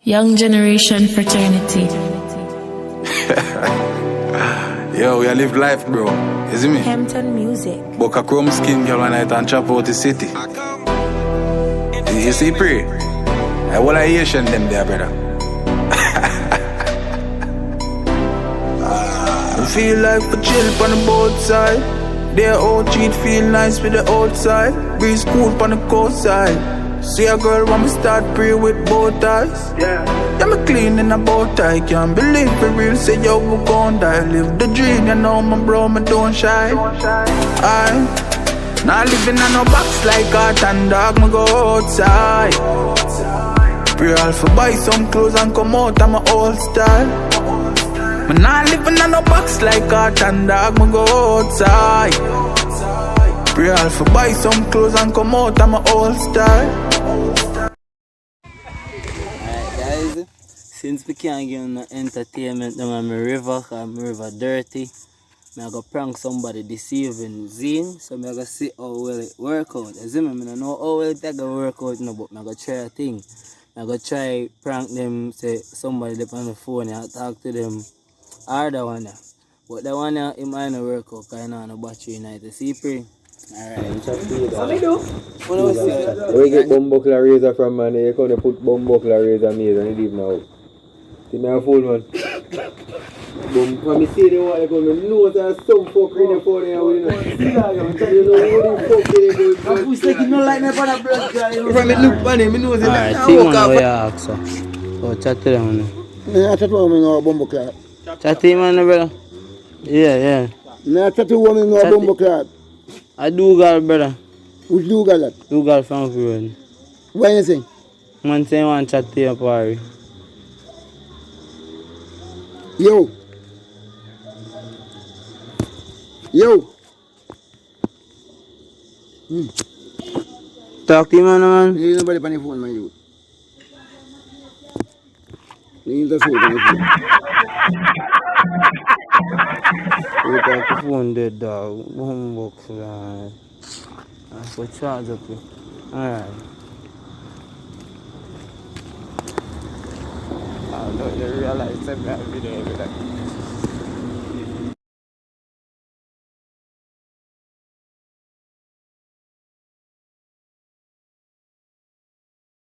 Young Generation Fraternity. Yo, we live life, bro. You see me? Hampton Music. Book a chrome skin girl one night and chop out the city. You see, pre? I will Asian them there, brother. I feel like for chill on the both side. Their old cheat feel nice with the outside. Breeze cool on the coast side. See a girl when me start pray with both eyes. Yeah, me clean in a bow tie. Can't believe for real, say yo, we gon' die. Live the dream, you know my bro, me don't shy. I not living on no box like cat and dog, me go outside. Pray all for buy some clothes and come out of my old style. Me not living on no box like cat and dog, me go outside. Pray all for buy some clothes and come out of my old style. Alright guys, since we can't give no entertainment now I'm a river, I'm river dirty. I go prank somebody this evening, Zine, so I go see how well it work out. You see me, I don't know how well it go work out now, but I go try a thing. I go try prank them, say somebody up on the phone and talk to them harder one. But that one it might not work out because I know no battery night. You see, pre? Alright. What do? We get bumbuckler razor from man, you can't put bumbuckler razor maze and you leave now. See me a fool man. When me see the one, I go, my nose and some fucker in the phone there. You know who the fuck they go. I'm taking no like me for the blood guy. If I look funny, my nose is like Alright, see man how you ask so. So chat to them man. I chat to one in our bumbo clad. Chat to him man brother. Yeah. I chat to one in our bumbo clad. I do girl brother. Which do that? Do girl from Furon. What you saying? Man say one chat to your party. Yo. Talk to him man. There ain't nobody on the phone, my youth. There ain't the phone on the phone. You talk to phone dead dog. Box like. I put charge up here. Alright. I don't you realize that video every day.